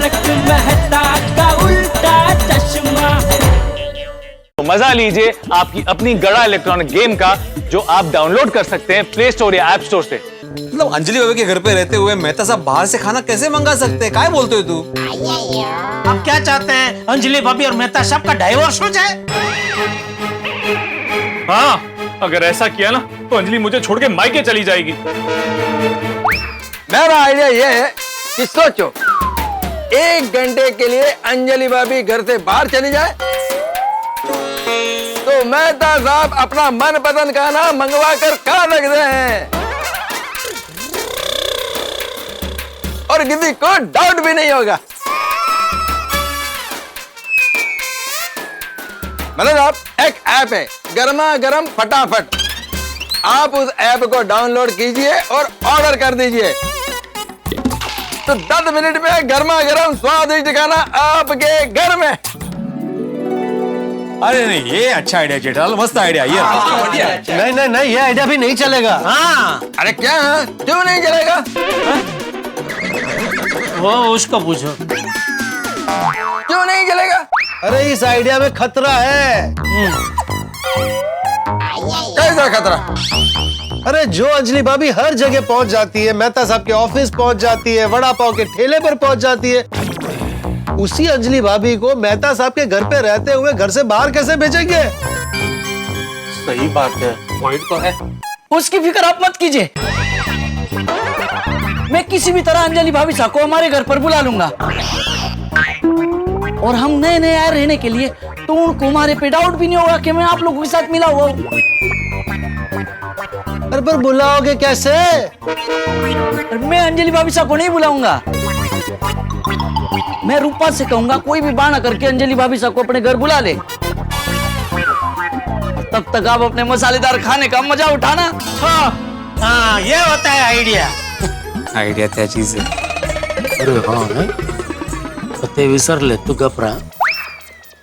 तारक मेहता का उल्टा चश्मा। तो मजा लीजिए आपकी अपनी गड़ा इलेक्ट्रॉनिक गेम का, जो आप डाउनलोड कर सकते हैं प्ले स्टोर या ऐप स्टोर से। मतलब अंजलि बाबा के घर पे रहते हुए मेहता साहब बाहर से खाना कैसे मंगा सकते हैं? क्या बोलते हो तू? आप क्या चाहते हैं, अंजलि भाभी और मेहता साहब का डाइवोर्स हो जाए? हाँ, अगर ऐसा किया ना तो अंजलि मुझे छोड़ के मायके चली जाएगी। मेरा आइडिया ये है कि सोचो, 1 घंटे के लिए अंजलि भाभी घर से बाहर चली जाए तो मेहता साहब अपना मनपसंद खाना मंगवा कर खा सकते हैं और किसी को डाउट भी नहीं होगा। मतलब आप एक ऐप है गर्मा गर्म फटाफट, आप उस ऐप को डाउनलोड कीजिए और ऑर्डर कर दीजिए तो 10 मिनट में गर्मा गर्म स्वादिष्ट खाना आपके घर में। अरे नहीं, ये अच्छा आइडिया जेठालाल, मस्त आइडिया ये। नहीं नहीं नहीं, ये आइडिया भी नहीं चलेगा। हाँ, अरे क्या है? क्यों नहीं चलेगा? वो उसको पूछो। क्यों नहीं चलेगा? अरे इस आइडिया में खतरा है। कैसा खतरा? अरे जो अंजलि भाभी हर जगह पहुंच जाती है, मेहता साहब के ऑफिस पहुंच जाती है, वड़ा पाव के ठेले पर पहुंच जाती है, उसी अंजलि भाभी को मेहता साहब के घर पे रहते हुए घर से बाहर कैसे भेजेंगे? सही बात है, पॉइंट तो है। उसकी फिक्र आप मत कीजिए, मैं किसी भी तरह अंजलि भाभी साहब को हमारे घर पर बुला लूंगा और हम नए नए आए रहने के लिए, तो उनको हमारे पे डाउट भी नहीं होगा कि मैं आप लोगों के साथ मिला हुआ हूँ। अरे पर बुलाओगे कैसे? मैं अंजलि भाभी साहब को नहीं बुलाऊंगा, मैं रूपा से कहूंगा कोई भी बहाना करके अंजलि भाभी साहब को अपने घर बुला ले। तब तक आप अपने मसालेदार खाने का मजा उठाना। हाँ, ये होता है आइडिया। आइडिया क्या चीज है? अरे हाँ, पते विसर ले तू घबरा।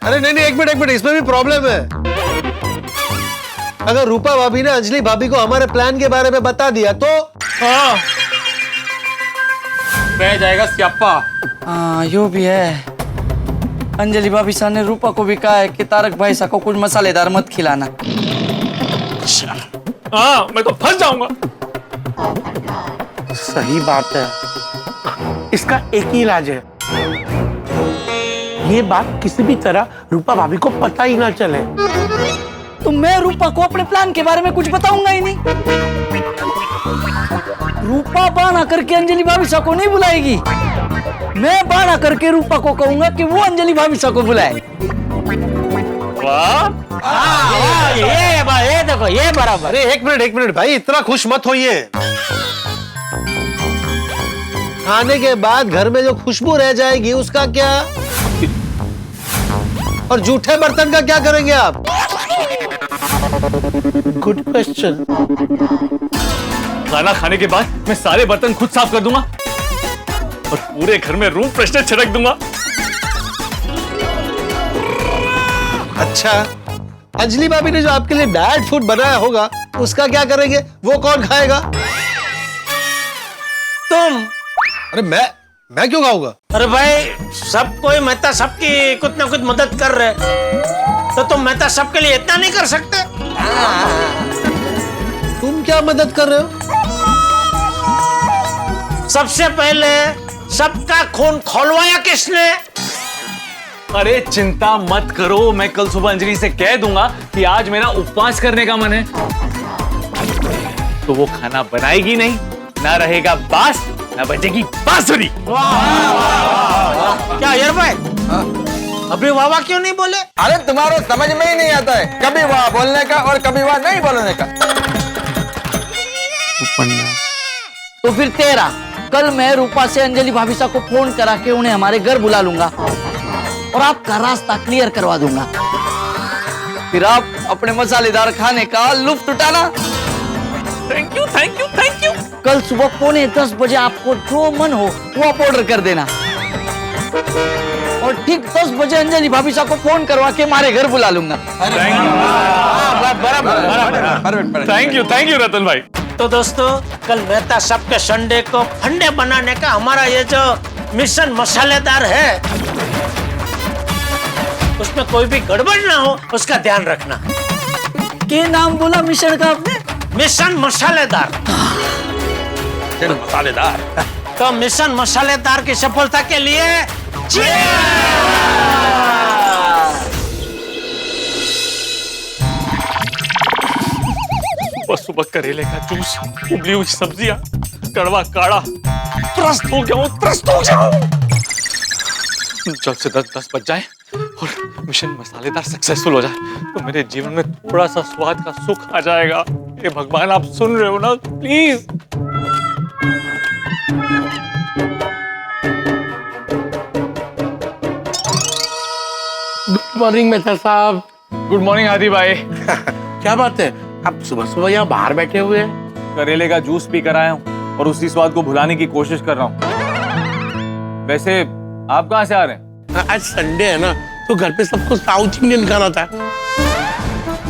अरे नहीं नहीं, एक मिनट, इसमें भी प्रॉब्लम है। अगर रूपा भाभी ने अंजलि भाभी को हमारे प्लान के बारे में बता दिया तो हाँ, रह जाएगा स्यापा। हाँ, यो भी है। अंजलि भाभी साहब ने रूपा को भी कहा है कि तारक भाई साहब को कुछ मसालेदार मत खिलाना। हाँ, मैं तो फंस जाऊंगा। सही बात है, इसका एक ही इलाज है, ये बात किसी भी तरह रूपा भाभी को पता ही ना चले। तो मैं रूपा को अपने प्लान के बारे में कुछ बताऊंगा ही नहीं। रूपा बहाना करके अंजलि भाभी साहब को नहीं बुलाएगी, मैं बहाना करके रूपा को कहूंगा कि वो अंजलि भाभी साहब को बुलाए। वाह, ये देखो, ये बराबर। अरे एक मिनट भाई, इतना खुश मत होइए। खाने के बाद घर में जो खुशबू रह जाएगी उसका क्या? और जूठे बर्तन का क्या करेंगे आप? Good question. खाना खाने के बाद मैं सारे बर्तन खुद साफ कर दूंगा और पूरे घर में रूम फ्रेशनर छिड़क दूंगा। अच्छा, अंजलि भाभी ने जो आपके लिए डाइट फूड बनाया होगा उसका क्या करेंगे? वो कौन खाएगा? तुम। अरे मैं क्यों खाऊंगा? अरे भाई, सब कोई मेहता सबकी कुछ ना कुछ मदद कर रहे, तो तुम मेहता सबके लिए इतना नहीं कर सकते? तुम क्या मदद कर रहे हो? सबसे पहले सबका खून खोलवाया किसने? अरे चिंता मत करो, मैं कल सुबह अंजलि से कह दूंगा कि आज मेरा उपवास करने का मन है, तो वो खाना बनाएगी नहीं, ना रहेगा बास, ना बजेगी बांसुरी। क्या यार भाई, अभी वाह क्यों नहीं बोले? अरे तुम्हारे समझ में ही नहीं आता है, कभी वाह बोलने का और कभी वाह नहीं बोलने का। तो फिर तेरा, कल मैं रूपा से अंजलि भाभी साहब को फोन करा के उन्हें हमारे घर बुला लूंगा और आपका रास्ता क्लियर करवा दूंगा, फिर आप अपने मसालेदार खाने का लुत्फ उठाना। Thank you, thank you, thank you. कल सुबह 9:45 बजे आपको जो मन हो वो आप ऑर्डर कर देना और ठीक 10 बजे अंजलि भाभी साहब को फोन करवा के हमारे घर बुला लूंगा। थैंक यू रतन भाई। तो दोस्तों, कल मेहता सबके संडे को फंडे बनाने का हमारा ये जो मिशन मसालेदार है, उसमें कोई भी गड़बड़ ना हो उसका ध्यान रखना। क्या नाम बोला मिशन का आपने? मिशन मसालेदार। मसालेदार। तो मिशन मसालेदार की सफलता के लिए बस सुबह करेले का जूस, उबली हुई सब्जियां, कड़वा काढ़ा, त्रस्त हो गया हूं, त्रस्त हो गया हूं। जल्द से 10 बज जाए और मिशन मसालेदार सक्सेसफुल हो जाए तो मेरे जीवन में थोड़ा सा स्वाद का सुख आ जाएगा। ये भगवान आप सुन रहे हो ना, प्लीज। गुड मॉर्निंग मेहता साहब। गुड मॉर्निंग आदि भाई। क्या बात है, आप सुबह सुबह यहाँ बाहर बैठे हुए हैं? करेले का जूस पी कर आया हूँ और उसी स्वाद को भुलाने की कोशिश कर रहा हूँ। वैसे आप कहाँ से आ रहे हैं? आज संडे है ना, तो घर पे सबको साउथ इंडियन खाना था,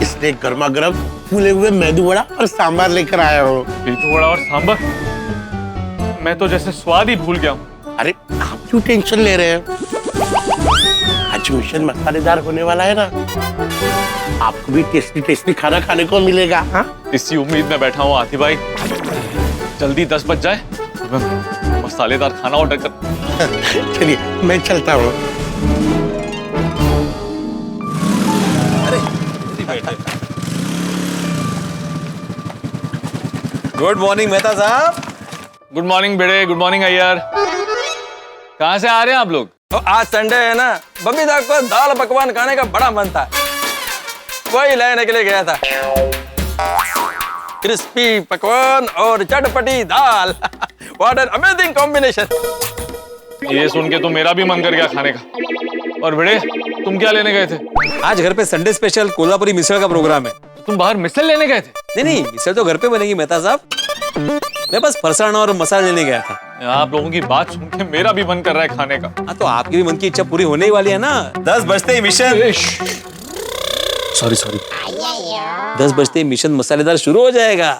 इसलिए गर्मा गर्म फूले हुए मेदू वड़ा और सांभर लेकर आया हूँ। मेदू वड़ा और सांभर? मैं तो जैसे स्वाद ही भूल गया हूँ। अरे आप क्यों टेंशन ले रहे हैं? आज मिशन मसालेदार होने वाला है ना, आपको भी टेस्टी टेस्टी खाना खाने को मिलेगा। हाँ, इसी उम्मीद में बैठा हूँ आती भाई। जल्दी 10 बज जाए तो मैं मसालेदार खाना ऑर्डर कर। चलिए मैं चलता हूँ। गुड मॉर्निंग मेहता साहब। गुड मॉर्निंग बेड़े, गुड मॉर्निंग अय्यर। कहाँ से आ रहे हैं आप लोग? तो आज संडे है ना, बबीता को दाल पकवान खाने का बड़ा मन था, वही लेने के लिए गया था। क्रिस्पी पकवान और चटपटी दाल। What an amazing combination. ये सुन के तो मेरा भी मन कर गया खाने का। और बेड़े, तुम क्या लेने गए थे? आज घर पे संडे स्पेशल कोल्हापुरी मिसळ का प्रोग्राम है। तुम बाहर मिसल लेने गए थे? नहीं, मिसळ तो घर पे बनेगी मेहता साहब। मैं बस फरसाण और मसाला लेने गया था। आप लोगों की बात सुन के मेरा भी मन कर रहा है खाने का। हाँ, तो आपकी भी मन की इच्छा पूरी होने ही वाली है ना। 10 बजते ही मिशन, सॉरी 10 बजते ही मिशन मसालेदार शुरू हो जाएगा।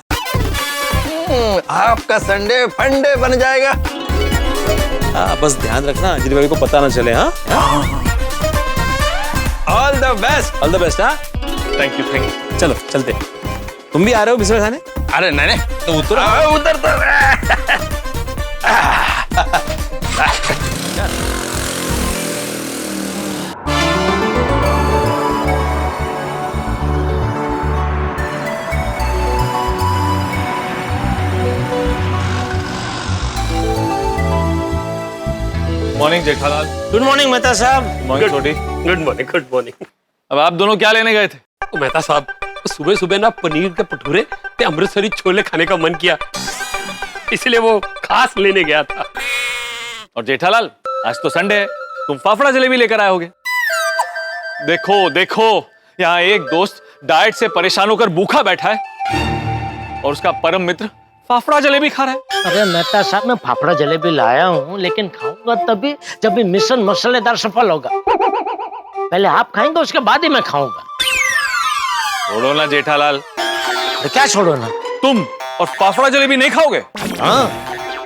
आपका संडे फंडे बन जाएगा। हाँ, बस ध्यान रखना अंजलि भाभी को पता ना चले। हाँ, all the best. All the best. हाँ, थैंक यू। चलो चलते। तुम भी आ रहे हो मिसळ खाने? अरे नहीं, तो उतरो। उधर तो morning Jethalal. Good morning Mehta साहब। मॉर्निंग छोटी। Good morning, good morning. अब आप दोनों क्या लेने गए थे? मेहता साहब, सुबह सुबह ना पनीर के भटूरे ते अमृतसरी छोले खाने का मन किया, इसलिए वो खास लेने गया था। और जेठालाल, आज तो संडे है, तुम फाफड़ा जलेबी लेकर आए होगे। देखो देखो, यहाँ एक दोस्त डाइट से परेशान होकर भूखा बैठा है और उसका परम मित्र फाफड़ा जलेबी खा रहा है। अरे मेहता साहब, मैं फाफड़ा जलेबी लाया हूँ, लेकिन खाऊंगा तभी जब भी मिशन मसालेदार सफल होगा। पहले आप खाएंगे, उसके बाद ही मैं खाऊंगा। छोड़ो ना जेठालाल। तो क्या छोड़ो ना? तुम और फाफड़ा जलेबी नहीं खाओगे? हाँ,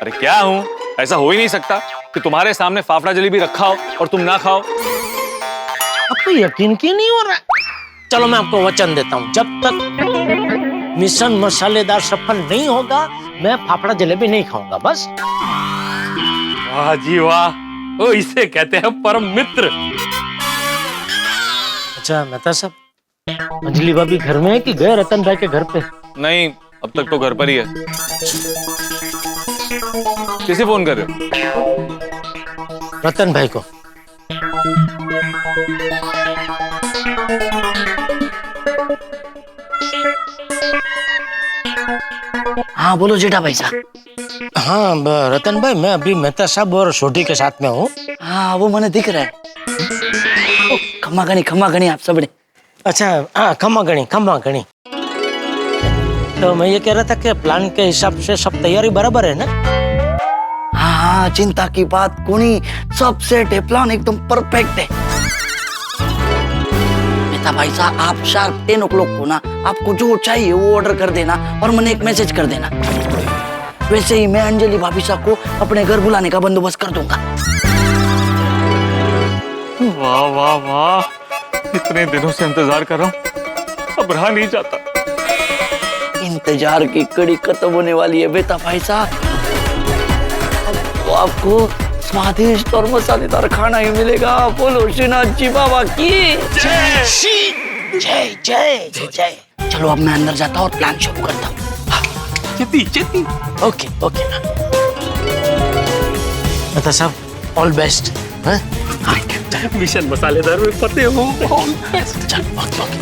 अरे क्या हूँ, ऐसा हो ही नहीं सकता कि तुम्हारे सामने फाफड़ा जलेबी रखा हो और तुम ना खाओ। आपको यकीन क्यों नहीं हो रहा? चलो मैं आपको वचन देता हूँ, जब तक मिशन मसालेदार सफल नहीं होगा मैं फाफड़ा जलेबी नहीं खाऊंगा। बस। वाह जी वाह, ओ इसे कहते हैं परम मित्र। अच्छा मेहता साहब, अंजलि भाभी घर में है कि गए रतन भाई के घर पे? नहीं, अब तक तो घर पर ही है। किसे फोन कर रहे हो? रतन भाई को। हाँ बोलो जेठा भाई साहब। हाँ रतन भाई, मैं अभी मेहता साहब और छोटी के साथ में हूँ। हाँ वो मैंने दिख रहा है। खम्मा गणी आप सबने। अच्छा हाँ, खम्मा गणी। तो मैं ये कह रहा था कि प्लान के हिसाब से सब तैयारी बराबर है ना? हाँ, चिंता की बात कोनी, सब सेट है, प्लान एकदम परफेक्ट है। मेहता भाई साहब, आप शार्प 10 o'clock को ना आपको जो चाहिए वो ऑर्डर कर देना और मैंने एक मैसेज कर देना। वैसे ही मैं अंजलि भाभी साहब को अपने घर बुलाने का बंदोबस्त कर दूंगा। वाह वाह वाह, इतने दिनों से इंतजार कर रहा हूँ, अब रहा नहीं जाता। इंतजार की कड़ी खत्म होने वाली है बेटा भाई साहब। अब तो आपको स्वादिष्ट और मसालेदार खाना ही मिलेगा। बोलो श्रीनाथ जी बाबा की जय जय जय जय। चलो अब मैं अंदर जाता हूँ और प्लान शुरू करता हूँ। चेती चेती। ओके ओके मेहता साहब, ऑल बेस्ट। मिशन मसालेदार में फतेह हो। चल ओके ओके।